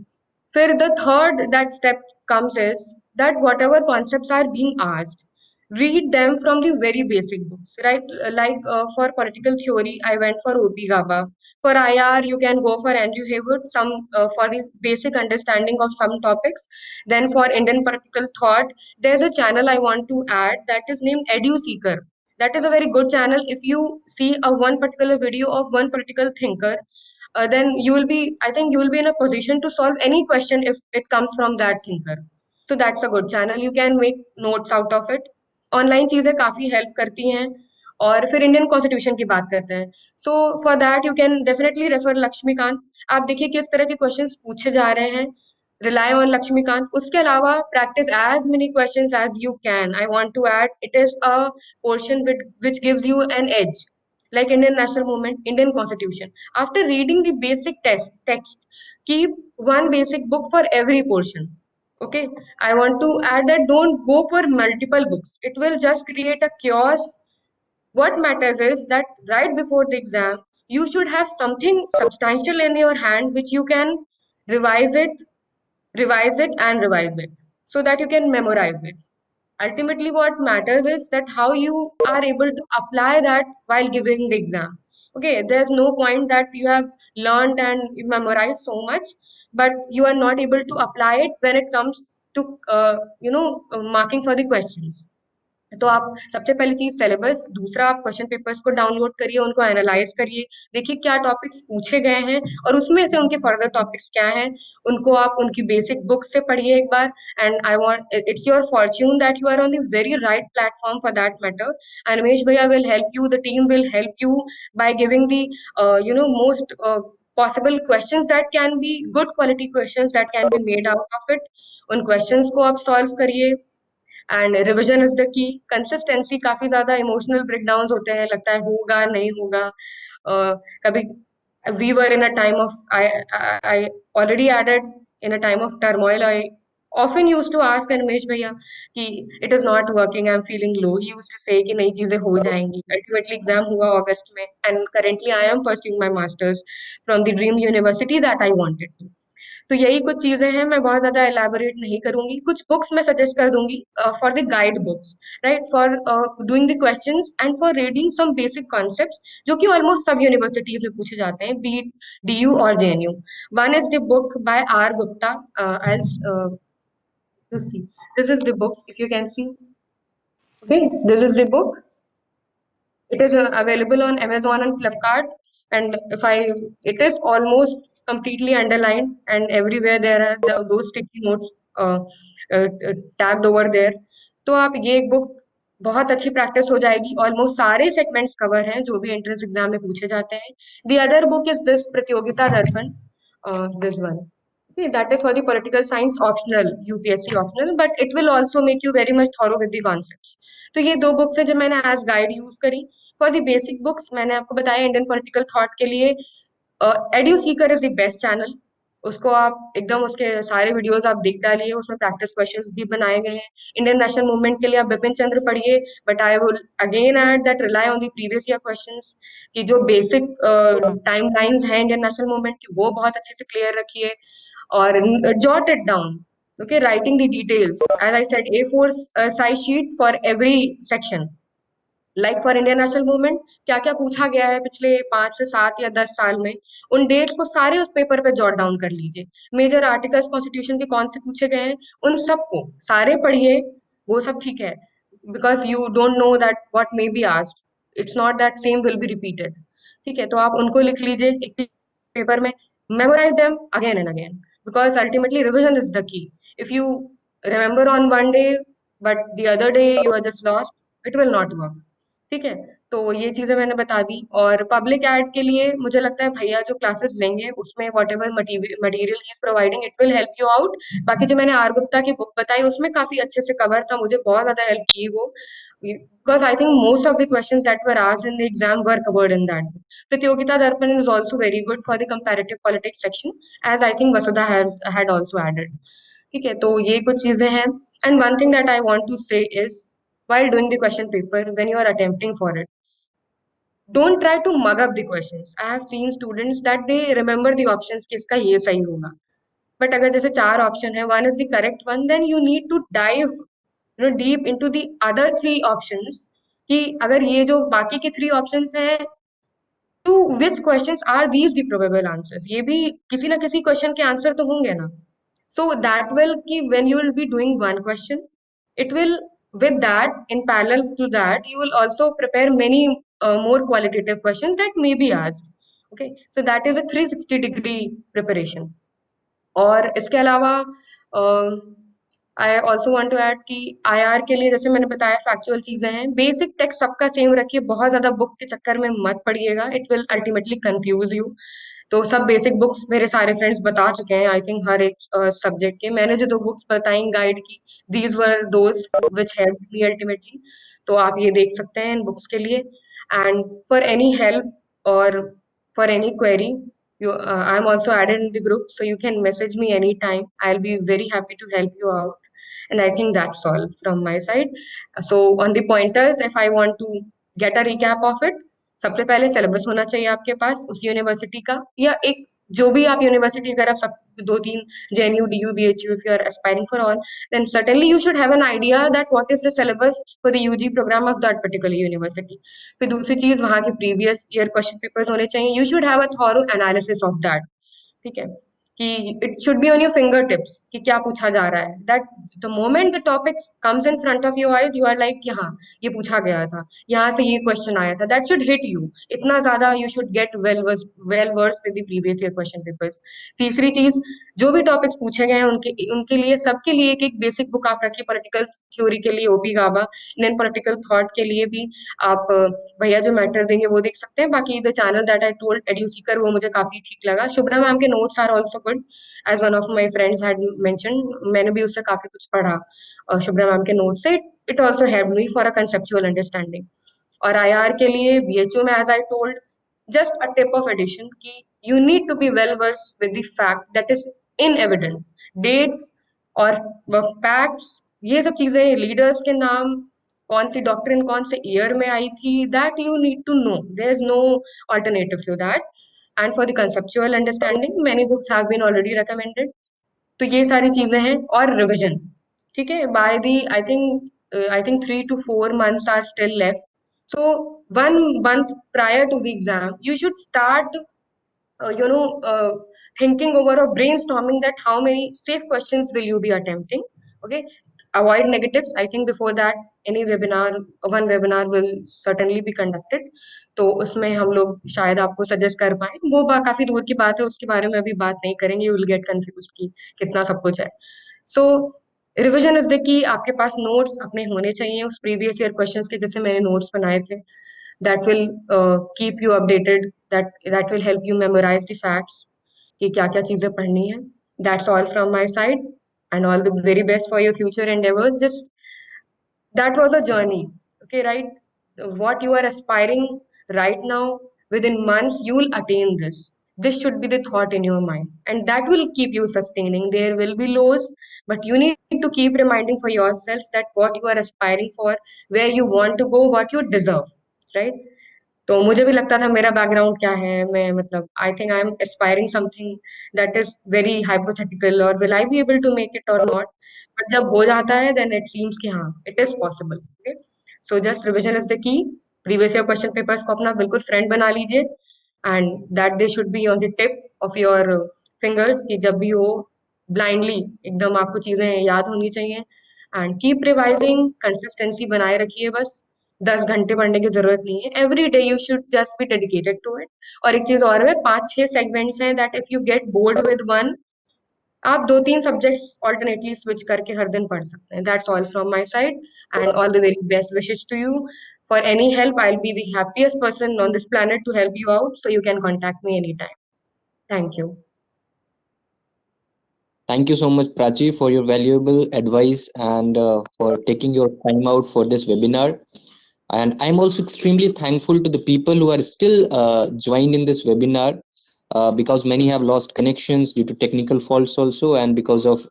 S4: फिर the third that step comes is that whatever concepts are being asked read them from the very basic books, right? Like for political theory, I went for OP Gaba. For IR, you can go for Andrew Haywood, some for the basic understanding of some topics. Then for Indian political thought, there's a channel I want to add that is named EduSeeker. That is a very good channel. If you see a one particular video of one political thinker, then you will be, I think you will be in a position to solve any question if it comes from that thinker. So that's a good channel. You can make notes out of it. Online चीजें काफी help करती हैं. और फिर Indian constitution की बात करते हैं. So for that you can definitely refer Laxmikanth. आप देखिए किस तरह के क्वेश्चंस पूछे जा रहे हैं. Rely on Lakshmikant. उसके अलावा practice as many questions as you can. I want to add, it is a portion which gives you an edge, like Indian National Movement, Indian Constitution. After reading the basic text, keep one basic book for every portion. Okay, I want to add that don't go for multiple books. It will just create a chaos. What matters is that right before the exam, you should have something substantial in your hand which you can revise it, and revise it so that you can memorize it. Ultimately, what matters is that how you are able to apply that while giving the exam. Okay, there's no point that you have learned and you memorized so much, but you are not able to apply it when it comes to marking for the questions. तो आप सबसे पहली चीज syllabus, दूसरा आप question papers को download करिए, उनको एनालाइज करिए, देखिए क्या टॉपिक्स पूछे गए हैं और उसमें से उनके फर्दर टॉपिक्स क्या हैं, उनको आप उनकी बेसिक बुक से पढ़िए एक बार. And I want, it's your fortune that you are on the very right platform for that matter. Animesh bhaiya will help you, the team will help you by giving the most possible questions that can be good quality questions that can be made out of it. उन questions को आप solve करिए. And revision is the की. Consistency, काफी ज्यादा emotional breakdown होते हैं, लगता है होगा नहीं होगा. कभी we were in a time of, I already added in a time of turmoil. I often used to ask Animesh भैया कि it is not working, I'm feeling low. He used to say कि नई चीजें हो जाएंगी. Ultimately exam हुआ अगस्त में and currently I am pursuing my masters from the dream university that I wanted to. तो यही कुछ चीजें हैं, मैं बहुत ज्यादा एलैबोरेट नहीं करूंगी. कुछ बुक्स मैं सजेस्ट कर दूंगी for the guide books, right, for doing the questions and for reading some basic concepts जो कि ऑलमोस्ट सब यूनिवर्सिटीज में पूछे जाते हैं, बी इट DU और JNU. One is the book by R Gupta. I'll to see. This is the book, if you can see. Okay, this is the book. It is available on Amazon and Flipkart. And it is almost completely underlined, and everywhere there are those sticky notes tagged over there. तो आप ये एक book, बहुत अच्छी practice हो जाएगी. Almost सारे segments cover हैं जो भी एंट्रेंस एग्जाम में पूछे जाते हैं. The other book is this प्रतियोगिता दर्पण, this one. Okay, that is for the political science optional, UPSC optional, but it will also make you very much thorough with the concepts. तो ये दो books है जो मैंने एज गाइड यूज करी. For the basic books मैंने आपको बताया इंडियन पॉलिटिकल थॉट के लिए edu Sikar is the best channel. उसको आप एकदम, उसके सारे वीडियोस आप देख डालिए, उसमें प्रैक्टिस क्वेश्चंस भी बनाए गए हैं. इंडियन नेशनल मूवमेंट के लिए आप बिपिन चंद्र पढ़िए, but I will again add that rely on the previous year questions, कि जो बेसिक टाइमलाइंस हैं इंडियन नेशनल मूवमेंट की वो बहुत अच्छे से क्लियर रखिए और jot it down. Okay, writing the details, as I said, A4 size sheet for every section. Like for Indian national movement क्या क्या पूछा गया है पिछले 5 से 7 या 10 साल में, उन डेट्स को सारे उस पेपर पे जॉट डाउन कर लीजिए. मेजर आर्टिकल्स कॉन्स्टिट्यूशन के कौन से पूछे गए हैं उन सबको सारे पढ़िए. वो सब ठीक है, because you don't know that what may be asked. It's not that same will be repeated. ठीक है, तो आप उनको लिख लीजिए एक पेपर में. Memorise them again and again, because ultimately revision is the key. If you remember on one day but the other day you are just lost, it will not work. ठीक है, तो ये चीजें मैंने बता दी. और पब्लिक एड के लिए मुझे लगता है भैया जो क्लासेस लेंगे उसमें what ever material he is providing, it will help you out. बाकी जो मैंने आर गुप्ता की बुक बताई उसमें काफी अच्छे से कवर था, मुझे बहुत ज्यादा हेल्प की वो, because I think most of the questions that were asked in the exam were covered in that book. Pratiyogita Darpan is also very good for the comparative politics section, as I think Vasudha had also added. ठीक है, तो ये कुछ चीजें हैं. And one thing that I want to say is, while doing the question paper, when you are attempting for it, don't try to mug up the questions. I have seen students that they remember the options कि इसका ये सही होगा, but अगर जैसे 4 option है, one is the correct one, then you need to dive deep into the other 3 options कि अगर ये जो बाकी के 3 options हैं, to which questions are these the probable answers, ये भी किसी ना किसी question के answer तो होंगे ना. So that will कि when you will be doing one question, it will, with that, in parallel to that, you will also prepare many more qualitative questions that may be asked. Okay, so that is a 360-degree preparation. और इसके अलावा I also want to add कि IR के लिए जैसे मैंने बताया factual चीजें हैं, बेसिक टेक्स्ट सबका सेम रखिए, बहुत ज्यादा बुक्स के चक्कर में मत पड़िएगा, it will ultimately confuse you. तो सब बेसिक बुक्स मेरे सारे फ्रेंड्स बता चुके हैं, आई थिंक हर एक सब्जेक्ट के. मैंने जो 2 बुक्स बताई गाइड की, these were those which help me ultimately. तो आप ये देख सकते हैं इन बुक्स के लिए. एंड फॉर एनी हेल्प और for any query, I'm also added in the group, so you can message me anytime. I'll be very happy to help you out. And I think that's all from my side. So on the pointers, if I want to get a recap of it, सबसे पहले syllabus होना चाहिए आपके पास उस university का, या एक जो भी आप यूनिवर्सिटी, अगर आप सब 2-3 JNU, DU, BHU, if you are aspiring for all, then certainly you should have an idea that what is the syllabus for the UG program of that particular university. फिर दूसरी चीज, वहाँ के प्रीवियस ईयर क्वेश्चन पेपर्स होने चाहिए. You should have a thorough analysis of that. ठीक है, कि it should be on your finger tips कि क्या पूछा जा रहा है. That the moment the topics comes in front of your eyes, you are like कि हाँ ये पूछा गया था, यहाँ से ये क्वेश्चन आया था. दैट शुड हिट यू इतना ज्यादा. You should get well versed with the previous year question papers. तीसरी चीज, जो भी टॉपिक्स पूछे गए हैं उनके लिए सबके लिए एक बेसिक बुक आप रखिए. पॉलिटिकल थ्योरी के लिए ओपी गाबा, इंडियन पॉलिटिकल थॉट के लिए भी आप भैया जो मैटर देंगे वो देख सकते हैं. बाकी the channel that I told एड्यूसीकर, वो मुझे काफी ठीक लगा. शुभ्रा मैम के notes are also good, as one of my friends had mentioned. मैंने भी उससे काफी कुछ पढ़ा शुभ्रा मैम के नोट से. It also help me for a conceptual understanding. और आईआर के लिए बीएचयू में, as I told, just a tip of addition कि you need to be well versed with the fact that is in evident. Dates और facts, ये सब चीजें, leaders के नाम, कौन सी डॉक्ट्रिन कौन से ईयर में आई थी, that you need to know. There is no alternative to that. And for the conceptual understanding, many books have been already recommended. तो ये सारी चीजें हैं. और रिविजन, ठीक है, by the I think 3 to 4 months are still left. So 1 month prior to the exam, you should start, thinking over or brainstorming that how many safe questions will you be attempting. Okay, avoid negatives. I think before that, one webinar will certainly be conducted. तो उसमें हम लोग शायद आपको suggest कर पाए. वो काफी दूर की बात है, उसके बारे में अभी बात नहीं करेंगे. यू विल गेट कंफ्यूज कि कितना सब कुछ है. सो रिविजन इज द की. आपके पास नोट्स अपने होने चाहिए उस प्रीवियस ईयर क्वेश्चंस के, जैसे मैंने नोट्स बनाए थे. That will keep you updated, that will help you memorise the facts कि क्या क्या चीजें पढ़नी है. That's all from my side, and all the very best for your future endeavors. Just that was a journey. Okay, right? What you are aspiring right now, within months you will attain this. This should be the thought in your mind, and that will keep you sustaining. There will be lows, but you need to keep reminding for yourself that what you are aspiring for, where you want to go, what you deserve, right? तो मुझे भी लगता था मेरा background क्या है, मैं मतलब I think I am aspiring something that is very hypothetical, और will I be able to make it और नॉट. बट जब हो जाता है देन इट सीम्स कि हाँ it is possible. Okay, so just revision is the key. Previous year question papers को अपना बिल्कुल फ्रेंड बना लीजिए, and that they should be on the tip of your fingers, कि जब भी हो ब्लाइंडली एकदम आपको चीजें याद होनी चाहिए. एंड कीप रिवाइजिंग, कंसिस्टेंसी बनाए रखिए. बस 10 घंटे पढ़ने की जरूरत नहीं है. Every day you should just be dedicated to it. और एक चीज और है, 5-6 सेगमेंट्स हैं that if you get bored with one, आप 2-3 सब्जेक्ट्स ऑल्टरनेटली स्विच करके हर दिन पढ़ सकते हैं. That's all from my side, and all the very best wishes to you. For any help, I will be the happiest person on this planet to help you out, so you can contact me anytime. Thank you.
S2: Thank you so much, Prachi, for your valuable advice and for taking your time out for this webinar. And I'm also extremely thankful to the people who are still joined in this webinar, because many have lost connections due to technical faults also, and because of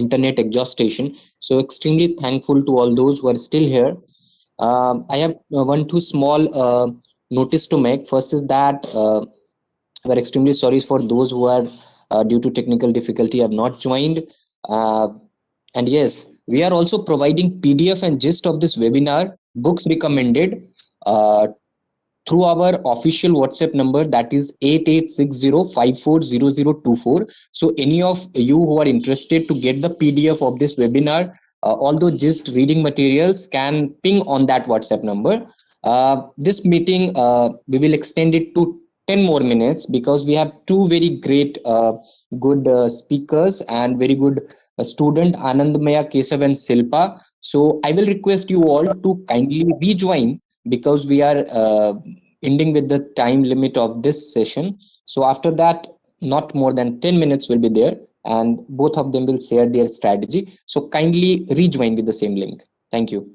S2: internet exhaustion. So extremely thankful to all those who are still here. I have 1-2 small notice to make. First is that we're extremely sorry for those who are due to technical difficulty have not joined. And yes, We are also providing PDF and gist of this webinar, books recommended, through our official WhatsApp number, that is 8860540024. So any of you who are interested to get the PDF of this webinar, although just reading materials, can ping on that WhatsApp number. This meeting, we will extend it to 10 more minutes because we have two very great good speakers and very good student, Anandmaya, Kesav and Silpa. So I will request you all to kindly rejoin because we are ending with the time limit of this session. So after that, not more than 10 minutes will be there, and both of them will share their strategy. So kindly rejoin with the same link. Thank you.